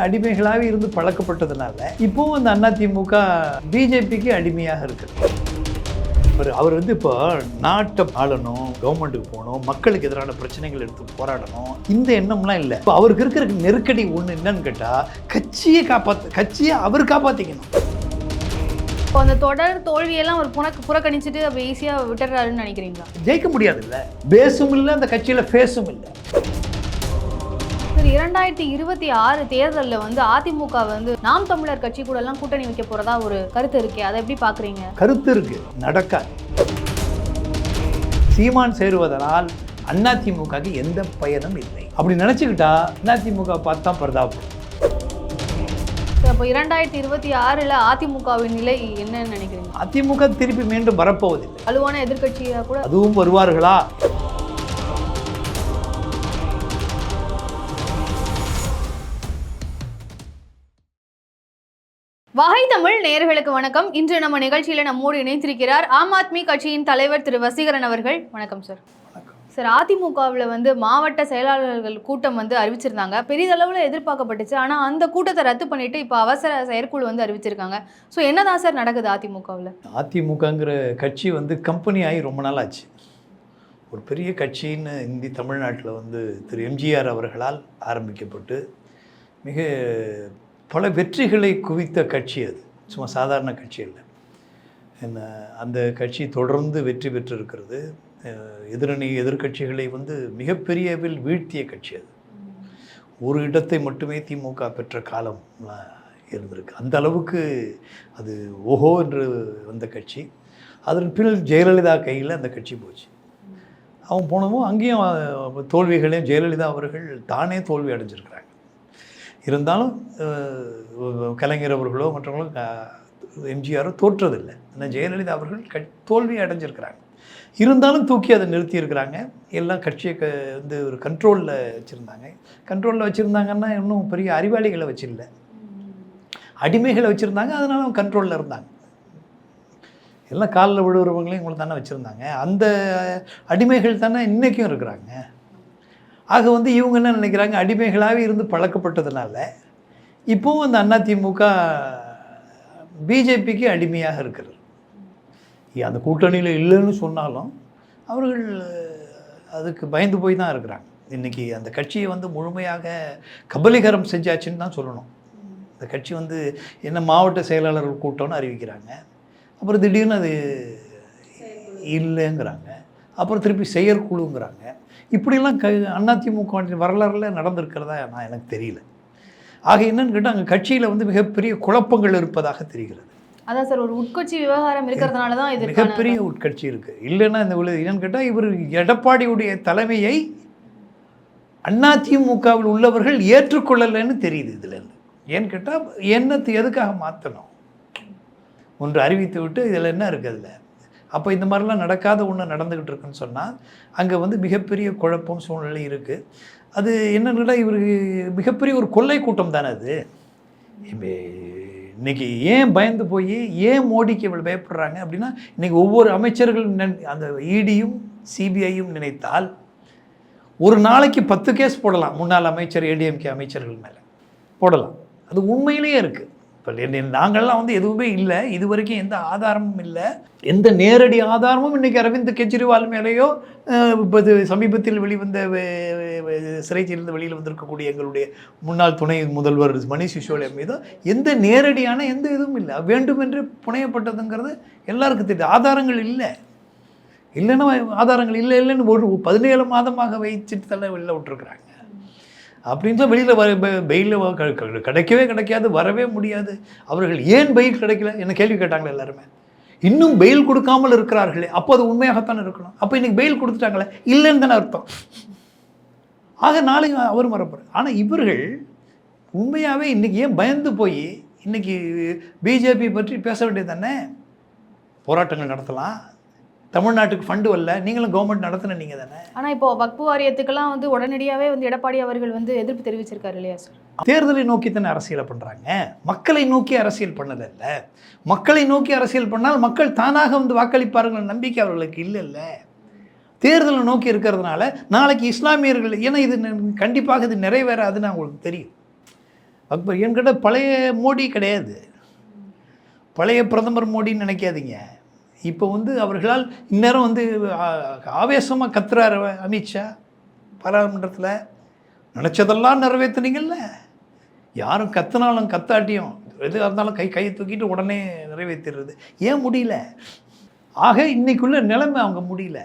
அடிமைகளாகவே இருந்து பழக்கப்பட்டதுனால இப்போவும் அந்த அதிமுக பிஜேபிக்கு அடிமையாக இருக்குது. அவர் இப்போ நாட்டை ஆளணும், கவர்மெண்ட்டுக்கு போகணும், மக்களுக்கு எதிரான பிரச்சனைகள் எடுத்து போராடணும், இந்த எண்ணம்லாம் இல்லை. இப்போ அவருக்கு இருக்கிற நெருக்கடி ஒன்று என்னன்னு கேட்டால் கட்சியை அவர் காப்பாற்றிக்கணும். இப்போ அந்த தொடர் தோல்வியெல்லாம் ஒரு புறக்கணிச்சுட்டு அப்போ ஈஸியாக விட்டுறாருன்னு நினைக்கிறீங்களா? ஜெயிக்க முடியாது இல்லை, பேஸும் இல்லை, அந்த கட்சியில் ஃபேஸும் இல்லை. 2026 தேர்தலில் அதிமுக நாம் தமிழர் கட்சி கூட எல்லாம் கூட்டணி வைக்க போறதா ஒரு கருத்து இருக்கு. அதை எப்படி பாக்குறீங்க? கருத்து இருக்கு, நடக்காது. சீமான் சேருவதனால் அதிமுகக்கு எந்த பயனும் இல்லை. அப்படி நினைச்சுக்கிட்டா அதிமுக பார்த்தா பிரதாபம். அப்போ 2026 அதிமுகவின் நிலை என்னன்னு நினைக்கிறீங்க? அதிமுக திருப்பி மீண்டும் வரப்போவதில்லை. வலுவான எதிர்கட்சியா கூட அதுவும் வருவார்களா? வகை தமிழ் நேயர்களுக்கு வணக்கம். இன்று நம்ம நிகழ்ச்சியில நம்மோடு இணைத்திருக்கிறார் ஆம் ஆத்மி கட்சியின் தலைவர் திரு வசீகரன் அவர்கள். வணக்கம் சார். சார், அதிமுகவில் மாவட்ட செயலாளர்கள் கூட்டம் அறிவிச்சிருந்தாங்க. பெரிதளவில் எதிர்பார்க்கப்பட்டுச்சு. ஆனால் அந்த கூட்டத்தை ரத்து பண்ணிட்டு இப்போ அவசர செயற்குழு அறிவிச்சிருக்காங்க. ஸோ என்னதான் சார் நடக்குது அதிமுகவில்? அதிமுகங்கிற கட்சி கம்பெனி ஆகி ரொம்ப நாள் ஆச்சு. ஒரு பெரிய கட்சின்னு தமிழ்நாட்டில் திரு எம்ஜிஆர் அவர்களால் ஆரம்பிக்கப்பட்டு மிக பல வெற்றிகளை குவித்த கட்சி. அது சும்மா சாதாரண கட்சி இல்லை. அந்த கட்சி தொடர்ந்து வெற்றி பெற்றிருக்கிறது. எதிர்கட்சிகளை மிகப்பெரியவில் வீழ்த்திய கட்சி. அது ஒரு இடத்தை மட்டுமே திமுக பெற்ற காலம்லாம் இருந்திருக்கு. அந்த அளவுக்கு அது ஓஹோ என்று வந்த கட்சி. அதன் பின்னர் ஜெயலலிதா கையில் அந்த கட்சி போச்சு. அவன் போனவும் அங்கேயும் தோல்விகளையும் ஜெயலலிதா அவர்கள் தானே தோல்வி அடைஞ்சிருக்கிறாங்க. இருந்தாலும் கலைஞர் அவர்களோ மற்றவங்களோ எம்ஜிஆரோ தோற்றதில்லை. ஆனால் ஜெயலலிதா அவர்கள் தோல்வி அடைஞ்சிருக்கிறாங்க. இருந்தாலும் தூக்கி அதை நிறுத்தியிருக்கிறாங்க. எல்லாம் கட்சியை ஒரு கண்ட்ரோலில் வச்சுருந்தாங்க. கண்ட்ரோலில் வச்சுருந்தாங்கன்னா இன்னும் பெரிய அறிவாளிகளை வச்சிடல, அடிமைகளை வச்சுருந்தாங்க. அதனால அவங்க கண்ட்ரோலில் இருந்தாங்க. எல்லாம் காலில் விழுகிறவங்களையும் இவங்களை தானே வச்சுருந்தாங்க. அந்த அடிமைகள் தானே இன்றைக்கும் இருக்கிறாங்க. ஆக இவங்க என்ன நினைக்கிறாங்க, அடிமைகளாகவே இருந்து பழக்கப்பட்டதுனால இப்போவும் அந்த அதிமுக பிஜேபிக்கு அடிமையாக இருக்கிறது. அந்த கூட்டணியில் இல்லைன்னு சொன்னாலும் அவர்கள் அதுக்கு பயந்து போய் தான் இருக்கிறாங்க. இன்றைக்கி அந்த கட்சியை முழுமையாக கபலீகரம் செஞ்சாச்சுன்னு தான் சொல்லணும். இந்த கட்சி என்ன மாவட்ட செயலாளர்கள் கூட்டம்னு அறிவிக்கிறாங்க, அப்புறம் திடீர்னு அது இல்லைங்கிறாங்க, அப்புறம் திருப்பி செயற்குழுங்கிறாங்க. இப்படிலாம் அதிமுக வரலாறுல நடந்திருக்கிறதா நான் எனக்கு தெரியல. ஆக என்னன்னு கேட்டால் அங்கே கட்சியில் மிகப்பெரிய குழப்பங்கள் இருப்பதாக தெரிகிறது. அதான் சார், ஒரு உட்கட்சி விவகாரம் இருக்கிறதுனால தான் இது மிகப்பெரிய உட்கட்சி இருக்குது. இல்லைன்னா இந்த என்னன்னு கேட்டால் இவர் எடப்பாடியுடைய தலைமையை அதிமுகவில் உள்ளவர்கள் ஏற்றுக்கொள்ளலைன்னு தெரியுது இதுலேருந்து. ஏன்னு கேட்டால் என்னத்தை எதுக்காக மாற்றணும்? ஒன்று அறிவித்து விட்டு இதில் என்ன இருக்குது அதில்? அப்போ இந்த மாதிரிலாம் நடக்காத ஒன்று நடந்துக்கிட்டு இருக்குன்னு சொன்னால் அங்கே மிகப்பெரிய குழப்பம் சூழ்நிலை இருக்குது. அது என்னன்னா இவருக்கு மிகப்பெரிய ஒரு கொள்ளை கூட்டம் தானே அது. இன்றைக்கி ஏன் பயந்து போய் ஏன் மோடிக்கு இவ்வளோ பயப்படுறாங்க அப்படின்னா, இன்றைக்கி ஒவ்வொரு அமைச்சர்கள் அந்த இடியும் சிபிஐயும் நினைத்தால் ஒரு நாளைக்கு 10 கேஸ் போடலாம். முன்னாள் அமைச்சர் ஏடிஎம்கே அமைச்சர்கள் மேலே போடலாம். அது உண்மையிலேயே இருக்குது. இப்போ நாங்கள்லாம் எதுவுமே இல்லை, இது வரைக்கும் எந்த ஆதாரமும் இல்லை, எந்த நேரடி ஆதாரமும் இன்றைக்கி அரவிந்த் கெஜ்ரிவால் மேலேயோ இப்போ சமீபத்தில் வெளிவந்த சிறைச்சிலிருந்து வெளியில் வந்திருக்கக்கூடிய எங்களுடைய முன்னாள் துணை முதல்வர் மணிஷ் சிசோடியா மீதோ எந்த நேரடியான எந்த இதுவும் இல்லை. வேண்டுமென்று புனையப்பட்டதுங்கிறது எல்லாருக்கும் தெரியுது. ஆதாரங்கள் இல்லை. இல்லைன்னா ஆதாரங்கள் இல்லைன்னு ஒரு 17 மாதமாக வைச்சுட்டு தள்ள வெளில விட்டுருக்குறாங்க. அப்படின்ட்டு வெளியில் பெயிலில் கிடைக்காது, வரவே முடியாது. அவர்கள் ஏன் பெயில் கிடைக்கல என்ன கேள்வி கேட்டாங்களே எல்லாருமே. இன்னும் பெயில் கொடுக்காமல் இருக்கிறார்களே, அப்போ அது உண்மையாகத்தான் இருக்கணும். அப்போ இன்றைக்கி பெயில் கொடுத்துட்டாங்களே, இல்லைன்னு தானே அர்த்தம். ஆக நாளைக்கு அவரும் வரப்போகிறார். ஆனால் இவர்கள் உண்மையாகவே இன்றைக்கி ஏன் பயந்து போய் இன்றைக்கி பிஜேபி பற்றி பேச வேண்டியது தானே? போராட்டங்கள் நடத்தலாம். தமிழ்நாட்டுக்கு ஃபண்டு வரல, நீங்களும் கவர்மெண்ட் நடத்தின நீங்கள் தானே. ஆனால் இப்போ வக்பு வாரியத்துக்கெல்லாம் உடனடியாகவே எடப்பாடி அவர்கள் எதிர்ப்பு தெரிவிச்சிருக்காரு இல்லையா சார்? தேர்தலை நோக்கி தானே அரசியலை பண்ணுறாங்க, மக்களை நோக்கி அரசியல் பண்ணதில்ல. மக்களை நோக்கி அரசியல் பண்ணால் மக்கள் தானாக வாக்களிப்பார்கள் நம்பிக்கை அவர்களுக்கு இல்லைல்ல. தேர்தலை நோக்கி இருக்கிறதுனால நாளைக்கு இஸ்லாமியர்கள், ஏன்னா இது கண்டிப்பாக இது நிறைவேறாதுன்னு அவங்களுக்கு தெரியும். அக்பர் என்கிட்ட பழைய மோடி கிடையாது, பழைய பிரதமர் மோடின்னு நினைக்காதீங்க. இப்போ வந்து அவர்களால் இந்நேரம் வந்து ஆவேசமாக கத்துறாரு அமித்ஷா பாராளுமன்றத்தில். நினச்சதெல்லாம் நிறைவேற்றுனீங்கல்ல. யாரும் கத்துனாலும் கத்தாட்டியும் எதுவாக இருந்தாலும் கையை தூக்கிட்டு உடனே நிறைவேற்றிடுறது. ஏன் முடியல? ஆக இன்னைக்குள்ள நிலைமை அவங்க முடியல.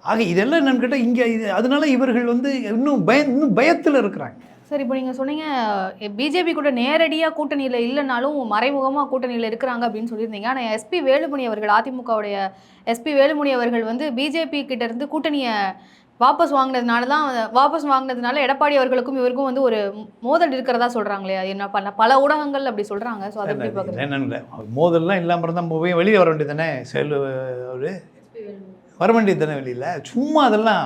ஆக இதெல்லாம் என்னன்னு கேட்டால் இங்கே இது அதனால இவர்கள் வந்து இன்னும் பயத்தில் இருக்கிறாங்க. சார், இப்போ நீங்கள் சொன்னீங்க பிஜேபி கூட நேரடியாக கூட்டணியில் இல்லைனாலும் மறைமுகமாக கூட்டணியில் இருக்கிறாங்க அப்படின்னு சொல்லியிருந்தீங்க. ஆனால் எஸ்பி வேலுமணி அவர்கள், அதிமுகவுடைய எஸ்பி வேலுமணி அவர்கள் வந்து பிஜேபி கிட்ட இருந்து கூட்டணியை வாபஸ் வாங்கினதுனால எடப்பாடி அவர்களுக்கும் இவருக்கும் வந்து ஒரு மோதல் இருக்கிறதா சொல்கிறாங்களே, அது என்ன பண்ண பல ஊடகங்கள் அப்படி சொல்கிறாங்க. ஸோ அதை எப்படி பார்க்குறேன்? என்னென்ன மோதல்லாம் இல்லாமல் இருந்தால் வெளியே வர வேண்டியது தானே, வர வேண்டியது தானே வெளியில். சும்மா அதெல்லாம்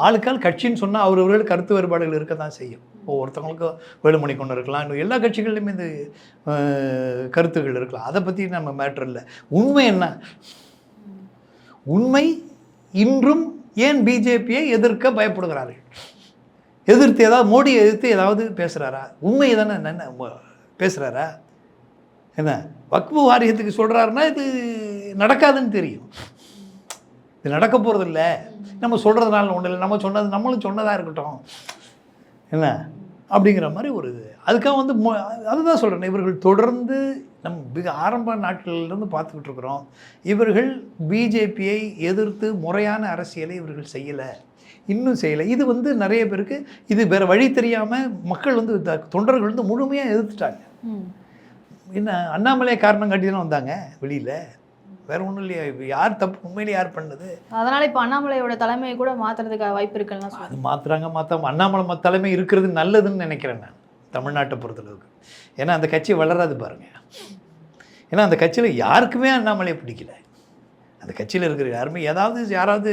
ஆளுக்கால் கட்சின்னு சொன்னால் அவர்களுக்கு கருத்து வேறுபாடுகள் இருக்க தான் செய்யும். ஒருத்தவங்களுக்கும் வேலுமணி கொண்டு இருக்கலாம், இன்னும் எல்லா கட்சிகள்லையுமே இந்த கருத்துகள் இருக்கலாம். அதை பற்றி நம்ம மேட்ரு இல்லை. உண்மை என்ன? உண்மை இன்றும் ஏன் பிஜேபியை எதிர்க்க பயப்படுகிறார்கள்? எதிர்த்து ஏதாவது மோடியை எதிர்த்து ஏதாவது பேசுகிறாரா? உண்மை தானே என்ன பேசுகிறாரா? என்ன வக்ஃபு வாரியத்துக்கு சொல்கிறாருன்னா இது நடக்காதுன்னு தெரியும். இது நடக்க போகிறது இல்லை. நம்ம சொல்கிறதுனால ஒன்றும் இல்லை, நம்மளும் சொன்னதாக இருக்கட்டும் என்ன அப்படிங்கிற மாதிரி ஒரு அதுக்காக வந்து அதுதான் சொல்கிறேன். இவர்கள் தொடர்ந்து மிக ஆரம்ப நாட்களிலிருந்து பார்த்துக்கிட்டு இருக்கிறோம். இவர்கள் பிஜேபியை எதிர்த்து முறையான அரசியலை இவர்கள் செய்யலை, இன்னும் செய்யலை. இது வந்து நிறைய பேருக்கு இது வேறு வழி தெரியாமல் மக்கள் வந்து தொண்டர்கள் வந்து முழுமையாக எதிர்த்துட்டாங்க. என்ன அண்ணாமலை காரணம் காட்டி தானே வந்தாங்க வெளியில், வேற ஒன்றும் இல்லையா? யார் தப்பு? உண்மையிலே யார் பண்ணது? அதனால் இப்போ அண்ணாமலையோட தலைமையை கூட மாற்றுறதுக்கு வாய்ப்பு இருக்குன்னா அது மாற்றாம அண்ணாமலை தலைமை இருக்கிறது நல்லதுன்னு நினைக்கிறேன் நான் தமிழ்நாட்டை பொறுத்தளவுக்கு. ஏன்னா அந்த கட்சி வளராது பாருங்க. ஏன்னா அந்த கட்சியில் யாருக்குமே அண்ணாமலையை பிடிக்கல. அந்த கட்சியில் இருக்கிற யாராவது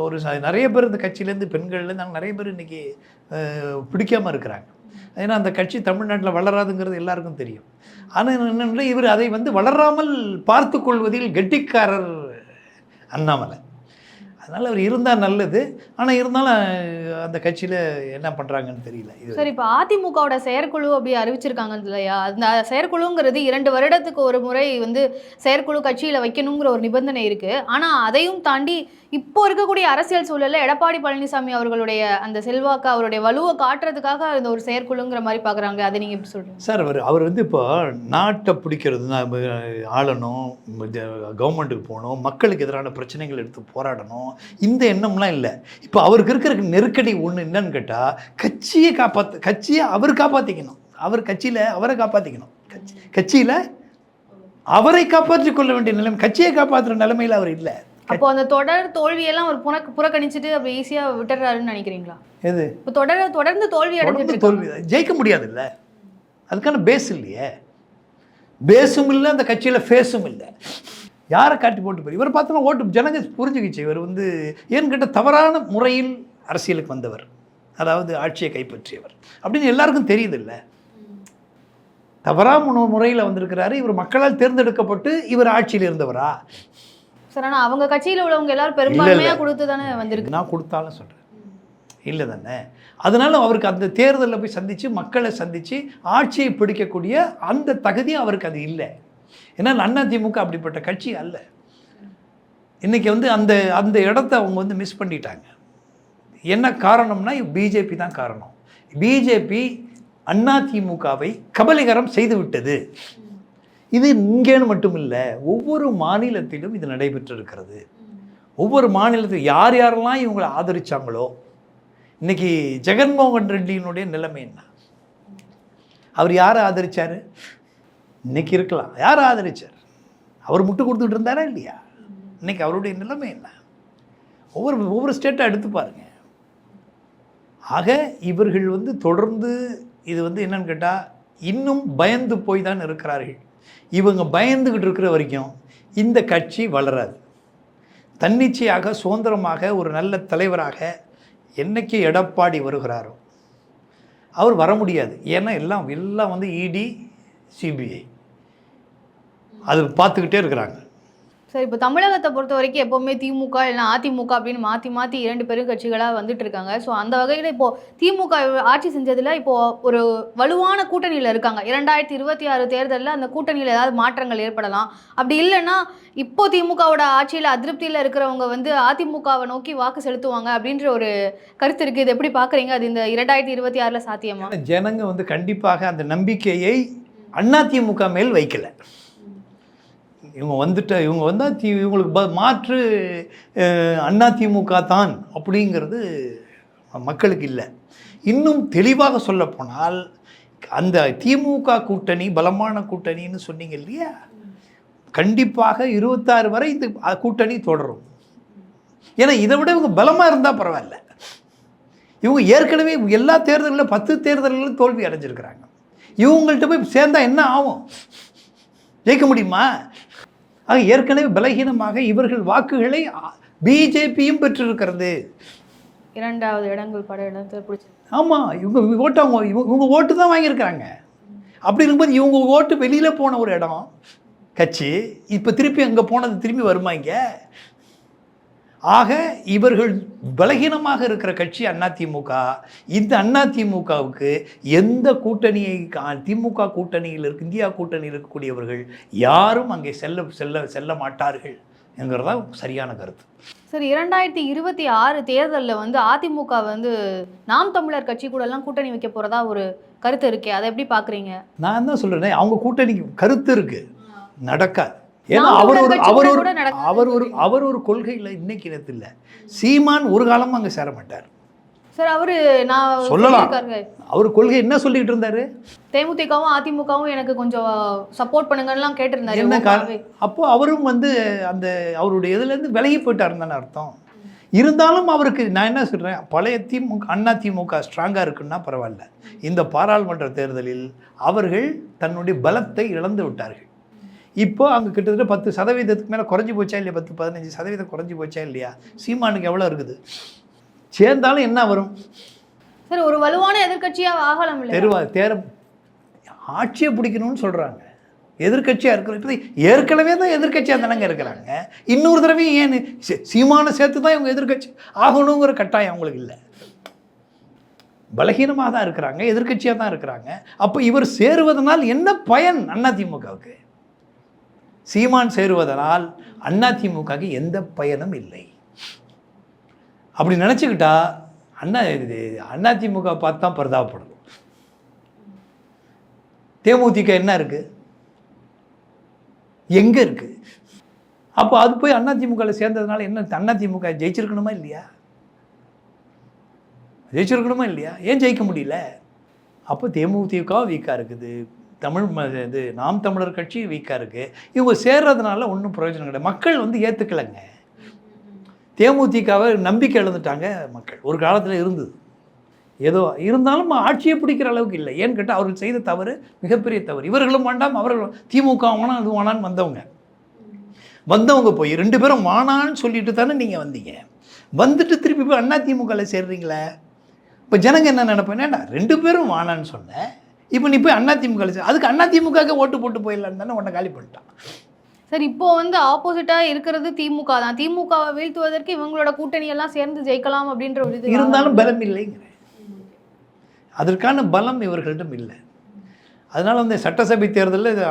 ஒரு நிறைய பேர் இந்த கட்சியிலேருந்து பெண்கள்லேருந்து நாங்கள் நிறைய பேர் இன்றைக்கி பிடிக்காமல் இருக்கிறாங்க. ஏன்னா அந்த கட்சி தமிழ்நாட்டில் வளராதுங்கிறது எல்லாருக்கும் தெரியும். ஆனால் என்னென்ன இவர் அதை வந்து வளராமல் பார்த்து கொள்வதில் கெட்டிக்காரர் அண்ணாமலை. அதனால் அவர் இருந்தால் நல்லது. ஆனால் இருந்தாலும் அந்த கட்சியில் என்ன பண்ணுறாங்கன்னு தெரியல. இது சரி, இப்போ அதிமுகவோட செயற்குழு அப்படி அறிவிச்சிருக்காங்க இல்லையா? அந்த செயற்குழுங்கிறது 2 வருடத்துக்கு ஒரு முறை வந்து செயற்குழு கட்சியில் வைக்கணுங்கிற ஒரு நிபந்தனை இருக்குது. ஆனால் அதையும் தாண்டி இப்போ இருக்கக்கூடிய அரசியல் சூழலில் எடப்பாடி பழனிசாமி அவர்களுடைய அந்த செல்வாக்கு, அவருடைய வலுவை காட்டுறதுக்காக இந்த ஒரு செயற்குழுங்கிற மாதிரி பார்க்குறாங்க. அதை நீங்கள் எப்படி சொல்கிறீங்க சார்? அவர் வந்து இப்போ நாட்டை பிடிக்கிறது, ஆளணும், கவர்மெண்ட்டுக்கு போகணும், மக்களுக்கு எதிரான பிரச்சனைகள் எடுத்து போராடணும், இந்த எண்ணம்லாம் இல்லை. இப்போ அவருக்கு இருக்கிற நெருக்கடி ஒன்று என்னன்னு கேட்டால், கட்சியை அவர் காப்பாற்றிக்கணும். அவர் கட்சியில் அவரை காப்பாற்றிக்கணும். கட்சியில் அவரை காப்பாற்றிக் கொள்ள வேண்டிய நிலைமை, கட்சியை காப்பாற்றுற நிலைமையில் அவர் இல்லை. அப்போ அந்த தொடர் தோல்வியெல்லாம் அவர் புறக்கணிச்சுட்டு அப்படி ஈஸியாக விட்டுறாருன்னு நினைக்கிறீங்களா? எது இப்போ தொடர்ந்து தோல்வி அடைஞ்சிட்டு தோல்வி ஜெயிக்க முடியாது இல்லை. அதுக்கான பேஸ் இல்லையே. பேஸும் இல்லை, அந்த கட்சியில் ஃபேஸும் இல்லை. யாரை காட்டி போட்டு போய் இவர் பார்த்தோன்னா ஓட்டு ஜனங்க புரிஞ்சுக்கிச்சு. இவர் வந்து ஏன்னு கேட்டால் தவறான முறையில் அரசியலுக்கு வந்தவர், அதாவது ஆட்சியை கைப்பற்றியவர் அப்படின்னு எல்லாருக்கும் தெரியுது இல்லை. தவறான முறையில் வந்திருக்கிறாரு. இவர் மக்களால் தேர்ந்தெடுக்கப்பட்டு இவர் ஆட்சியில் இருந்தவரா? சார், ஆனால் அவங்க கட்சியில் உள்ளவங்க எல்லாரும் பெரும்பான்மையாக கொடுத்து தானே வந்திருக்கு. நான் கொடுத்தாலும் சொல்கிறேன் இல்லை தானே. அதனால அவருக்கு அந்த தேர்தலில் போய் சந்தித்து மக்களை சந்தித்து ஆட்சியை பிடிக்கக்கூடிய அந்த தகுதி அவருக்கு அது இல்லை. ஏன்னா அதிமுக அப்படிப்பட்ட கட்சி அல்ல. இன்றைக்கி வந்து அந்த இடத்த அவங்க வந்து மிஸ் பண்ணிட்டாங்க. என்ன காரணம்னா பிஜேபி தான் காரணம். பிஜேபி அதிமுகவை கபலீகரம் செய்து விட்டது. இது இங்கேன்னு மட்டும் இல்லை, ஒவ்வொரு மாநிலத்திலும் இது நடைபெற்றிருக்கிறது. ஒவ்வொரு மாநிலத்திலும் யார் யாரெல்லாம் இவங்களை ஆதரித்தாங்களோ, இன்றைக்கி ஜெகன்மோகன் ரெட்டியினுடைய நிலைமை என்ன? அவர் யாரை ஆதரித்தார்? இன்றைக்கி இருக்கலாம், யார் ஆதரித்தார்? அவர் முட்டு கொடுத்துட்டு இருந்தாரா இல்லையா? இன்றைக்கி அவருடைய நிலைமை என்ன? ஒவ்வொரு ஸ்டேட்டை எடுத்து பாருங்கள். ஆக இவர்கள் வந்து தொடர்ந்து இது வந்து என்னன்னு கேட்டால் இன்னும் பயந்து போய் தான் இருக்கிறார்கள். இவங்க பயந்துக்கிட்டு இருக்கிற வரைக்கும் இந்த கட்சி வளராது. தன்னிச்சையாக சுதந்திரமாக ஒரு நல்ல தலைவராக என்னைக்கு எடப்பாடி வருகிறாரோ அவர் வர முடியாது. ஏன்னா எல்லாம் வந்து இடி சிபிஐ அது பார்த்துக்கிட்டே இருக்கிறாங்க. சார் இப்போ தமிழகத்தை பொறுத்த வரைக்கும் எப்போவுமே திமுக இல்லைனா அதிமுக அப்படின்னு மாற்றி மாற்றி 2 பெரும் கட்சிகளாக வந்துட்டு இருக்காங்க. ஸோ அந்த வகையில் இப்போ திமுக ஆட்சி செஞ்சதில் இப்போ ஒரு வலுவான கூட்டணியில் இருக்காங்க. 2026 தேர்தலில் அந்த கூட்டணியில் ஏதாவது மாற்றங்கள் ஏற்படலாம். அப்படி இல்லைன்னா இப்போ திமுகவோட ஆட்சியில் அதிருப்தியில் இருக்கிறவங்க வந்து அதிமுகவை நோக்கி வாக்கு செலுத்துவாங்க அப்படின்ற ஒரு கருத்து இருக்குது. இது எப்படி பார்க்குறீங்க? அது இந்த 2026 சாத்தியமா? ஜனங்க வந்து கண்டிப்பாக அந்த நம்பிக்கையை அதிமுக மேல் வைக்கல. இவங்க வந்தால் இவங்களுக்கு மாற்று அதிமுக தான் அப்படிங்கிறது மக்களுக்கு இல்லை. இன்னும் தெளிவாக சொல்லப்போனால் அந்த திமுக கூட்டணி பலமான கூட்டணின்னு சொன்னீங்க இல்லையா, கண்டிப்பாக 26 வரை இந்த கூட்டணி தொடரும். ஏன்னா இதை விட இவங்க பலமாக இருந்தால் பரவாயில்ல. இவங்க ஏற்கனவே எல்லா தேர்தலில் 10 தேர்தல்களும் தோல்வி அடைஞ்சிருக்கிறாங்க. இவங்கள்ட்ட போய் சேர்ந்தா என்ன ஆகும்? ஜெயிக்க முடியுமா? ஆக ஏற்கனவே பலகீனமாக இவர்கள் வாக்குகளை பிஜேபியும் பெற்றிருக்கிறது. 2வது இடங்கள் பட இடத்தை பிடிச்சி. ஆமாம், இவங்க ஓட்டு தான் வாங்கியிருக்கிறாங்க. அப்படி இருக்கும்போது இவங்க ஓட்டு வெளியில் போன ஒரு இடம் கட்சி இப்போ திருப்பி அங்கே போனது திரும்பி வருமா இங்கே? ஆக இவர்கள் பலகீனமாக இருக்கிற கட்சி அதிமுக. இந்த அதிமுகவுக்கு எந்த கூட்டணியை திமுக கூட்டணியில் இந்தியா கூட்டணியில் இருக்கக்கூடியவர்கள் யாரும் அங்கே செல்ல மாட்டார்கள் என்கிறதா சரியான கருத்து. சரி, 2026 தேர்தலில் வந்து அதிமுக வந்து நாம் தமிழர் கட்சி கூடலாம் கூட்டணி வைக்க போகிறதா ஒரு கருத்து இருக்கே, அதை எப்படி பார்க்குறீங்க? நான் தான் சொல்கிறேன், அவங்க கூட்டணிக்கு கருத்து இருக்குது, நடக்காது. ஏன்னா அவர் ஒரு கொள்கையில் இன்னைக்கு இல்லை. சீமான் ஒரு காலமும் அங்கே சேர மாட்டார் சார். அவரு நான் சொல்லலாம், அவர் கொள்கை என்ன சொல்லிட்டு இருந்தாரு, தேமுதிகவும் அதிமுகவும் எனக்கு கொஞ்சம் சப்போர்ட் பண்ணுங்கலாம் கேட்டிருந்தாரு. என்ன அப்போ அவரும் வந்து அந்த அவருடைய இதுலேருந்து விலகி போயிட்டாருன்னு தானே அர்த்தம். இருந்தாலும் அவருக்கு நான் என்ன சொல்கிறேன், பழைய அதிமுக ஸ்ட்ராங்காக இருக்குன்னா பரவாயில்ல. இந்த பாராளுமன்ற தேர்தலில் அவர்கள் தன்னுடைய பலத்தை இழந்து விட்டார்கள். இப்போ அங்கே கிட்டத்தட்ட 10% மேலே குறைஞ்சி போச்சா இல்லையா? 10-15% குறைஞ்சி போச்சா இல்லையா? சீமானுக்கு எவ்வளோ இருக்குது? சேர்ந்தாலும் என்ன வரும் சார்? ஒரு வலுவான எதிர்கட்சியாக ஆகலாம். ஆட்சியை பிடிக்கணும்னு சொல்கிறாங்க. எதிர்கட்சியாக இருக்கிற இப்போ ஏற்கனவே தான் எதிர்கட்சியாக தானங்க இருக்கிறாங்க. இன்னொரு தடவையும் ஏன் சீமானை சேர்த்து தான் இவங்க எதிர்கட்சி ஆகணுங்கிற கட்டாயம் அவங்களுக்கு இல்லை. பலகீனமாக தான் இருக்கிறாங்க, எதிர்கட்சியாக தான் இருக்கிறாங்க. அப்போ இவர் சேருவதனால் என்ன பயன் அதிமுகவுக்கு? சீமான் சேருவதனால் அதிமுகவுக்கு எந்த பயனும் இல்லை. அப்படி நினச்சிக்கிட்டா அதிமுக பார்த்து தான் பரிதாபப்படணும். தேமுதிக என்ன இருக்குது, எங்கே இருக்குது? அப்போ அது போய் அதிமுகவில் சேர்ந்ததுனால என்ன, அதிமுக ஜெயிச்சிருக்கணுமா இல்லையா? ஜெயிச்சிருக்கணுமா இல்லையா? ஏன் ஜெயிக்க முடியல? அப்போ தேமுதிக வீக்காக இருக்குது, நாம் தமிழர் கட்சி வீக்காக இருக்குது. இவங்க சேர்றதுனால ஒன்றும் பிரயோஜனம் கிடையாது. மக்கள் வந்து ஏற்றுக்கலைங்க. தேமுதிகவை நம்பிக்கை இழந்துட்டாங்க மக்கள். ஒரு காலத்தில் இருந்தது, ஏதோ இருந்தாலும் ஆட்சியை பிடிக்கிற அளவுக்கு இல்லை. ஏன்னு கேட்டால் அவர்கள் செய்த தவறு மிகப்பெரிய தவறு. இவர்களும் வேண்டாம், அவர்களும் திமுக வேணாம் அது வேணான்னு வந்தவங்க போய் 2 பேரும் வானான்னு சொல்லிட்டு தானே நீங்கள் வந்தீங்க. வந்துட்டு திருப்பி போய் அதிமுகவில் சேர்றீங்களே. இப்போ ஜனங்க என்ன நினைப்பேன், 2 பேரும் வானான்னு சொன்னேன், இப்போ நீ போய் அதிமுகவில் அதுக்கு அதிமுக ஓட்டு போட்டு போயிடலான்னு தானே உன்னை காலி பண்ணிட்டான். சார், இப்போ வந்து ஆப்போசிட்டாக இருக்கிறது திமுக தான். திமுகவை வீழ்த்துவதற்கு இவங்களோட கூட்டணியெல்லாம் சேர்ந்து ஜெயிக்கலாம் அப்படின்ற ஒரு இது இருந்தாலும் பலம் இல்லைங்கிற, அதற்கான பலம் இவர்களிடம் இல்லை. அதனால் வந்து சட்டசபை தேர்தலில்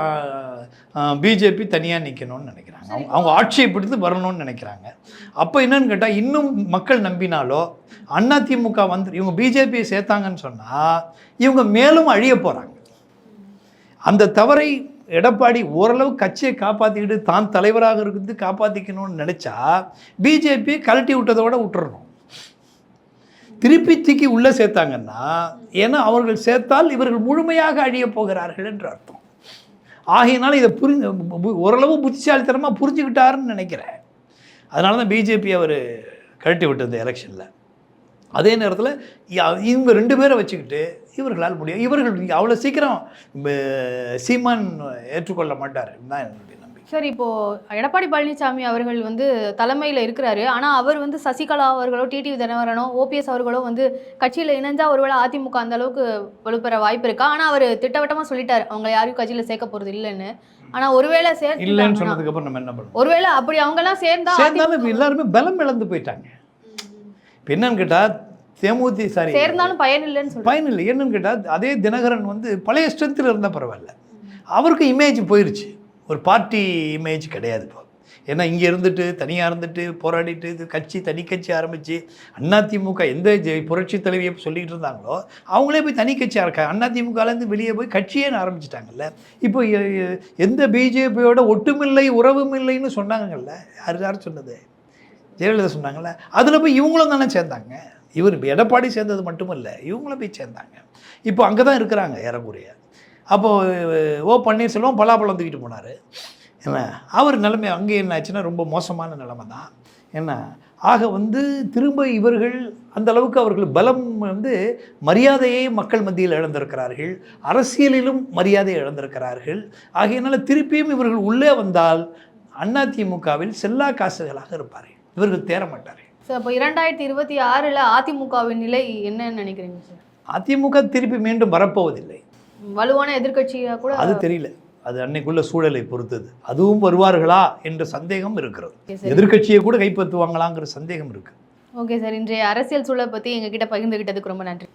பிஜேபி தனியாக நிற்கணும்னு நினைக்கிறாங்க. அவங்க ஆட்சியை பிடித்து வரணும்னு நினைக்கிறாங்க. அப்போ என்னன்னு கேட்டால், இன்னும் மக்கள் நம்பினாலோ அதிமுக வந்து இவங்க பிஜேபியை சேர்த்தாங்கன்னு சொன்னால் இவங்க மேலும் அழிய போகிறாங்க. அந்த தவறை எடப்பாடி ஓரளவு கட்சியை காப்பாற்றிக்கிட்டு தான் தலைவராக இருந்து காப்பாற்றிக்கணும்னு நினச்சா பிஜேபியை கழட்டி விட்டதோடு விட்டுறணும். திருப்பி தூக்கி உள்ளே சேர்த்தாங்கன்னா, ஏன்னா அவர்கள் சேர்த்தால் இவர்கள் முழுமையாக அழிய போகிறார்கள் என்று அர்த்தம். ஆகையினால இதை ஓரளவு புத்திசாலித்தனமாக புரிஞ்சுக்கிட்டாருன்னு நினைக்கிறேன். அதனால தான் பிஜேபி அவர் கழட்டி விட்டது எலெக்ஷனில். அதே நேரத்தில் இவங்க 2 பேரை வச்சுக்கிட்டு இவர்களால் முடியும். இவர்கள் அவ்வளோ சீக்கிரம் சீமான் ஏற்றுக்கொள்ள மாட்டார் தான் என்னுடைய நம்பிக்கை. சார் இப்போ எடப்பாடி பழனிசாமி அவர்கள் வந்து தலைமையில் இருக்கிறாரு, ஆனால் அவர் வந்து சசிகலா அவர்களோ டிடிவி தினகரனோ ஓபிஎஸ் அவர்களோ வந்து கட்சியில் இணைஞ்சா ஒருவேளை அதிமுக அந்த அளவுக்கு வலுப்பெற வாய்ப்பு இருக்கா? ஆனால் அவர் திட்டவட்டமாக சொல்லிட்டாரு அவங்க யாரையும் கட்சியில் சேர்க்க போறது இல்லைன்னு. ஆனால் ஒருவேளை இல்லைன்னு சொன்னதுக்கு அப்புறம் நம்ம என்ன பண்ணுவோம்? ஒருவேளை அப்படி அவங்கெல்லாம் சேர்ந்தாலும் இப்போ எல்லாருமே பலம் இழந்து போயிட்டாங்க. இப்போ என்னன்னு கேட்டால் சேர்ந்தாலும் பயன் இல்லைன்னு சொல்லி பயன் இல்லை. என்னன்னு கேட்டால் அதே தினகரன் வந்து பழைய ஸ்ட்ரென்த்தில் இருந்தால் பரவாயில்ல, அவருக்கு இமேஜ் போயிடுச்சு, ஒரு பார்ட்டி இமேஜ் கிடையாது இப்போ. ஏன்னா இங்கே இருந்துட்டு தனியாக இருந்துட்டு போராடிட்டு இது கட்சி தனி கட்சி ஆரம்பித்து அதிமுக எந்த புரட்சி தலைவியை சொல்லிக்கிட்டு இருந்தாங்களோ அவங்களே போய் தனி கட்சி அதிமுகலேருந்து வெளியே போய் கட்சியே ஆரம்பிச்சிட்டாங்கல்ல. இப்போ எந்த பிஜேபியோட ஒட்டுமில்லை உறவுமில்லைன்னு சொன்னாங்கல்ல, யார் சொன்னது? ஜெயலலிதா சொன்னாங்கல்ல. அதில் போய் இவங்களும் தானே சேர்ந்தாங்க. இவர் எடப்பாடி சேர்ந்தது மட்டும் இல்லை, இவங்களும் போய் சேர்ந்தாங்க. இப்போ அங்கே தான் இருக்கிறாங்க ஏறக்குறைய. அப்போது ஓ பன்னீர்செல்வம் பலாப்பழம் தூக்கிட்டு போனார். என்ன அவர் நிலைமை அங்கே என்ன ஆச்சுன்னா ரொம்ப மோசமான நிலைமை தான். என்ன ஆக வந்து திரும்ப இவர்கள் அந்த அளவுக்கு அவர்கள் பலம் வந்து மரியாதையை மக்கள் மத்தியில் இழந்திருக்கிறார்கள், அரசியலிலும் மரியாதை இழந்திருக்கிறார்கள். ஆகையினால திருப்பியும் இவர்கள் உள்ளே வந்தால் அதிமுகவில் செல்லா காசுகளாக இருப்பார்கள், இவர்கள் தேர மாட்டார்கள். சார் இப்போ 2026 அதிமுகவின் நிலை என்னன்னு நினைக்கிறீங்க சார்? அதிமுக திருப்பி மீண்டும் வரப்போவதில்லை. வலுவான எதிர்க்கட்சியாக கூட அது தெரியல, அது அன்னைக்குள்ள சூழலை பொறுத்தது. அதுவும் வருவார்களா என்ற சந்தேகம் இருக்கிறது. எதிர்க்கட்சியை கூட கைப்பற்றுவாங்களாங்கிற சந்தேகம் இருக்கு. ஓகே சார், இன்றைய அரசியல் சூழலை பற்றி எங்ககிட்ட பகிர்ந்துகிட்டதுக்கு ரொம்ப நன்றி.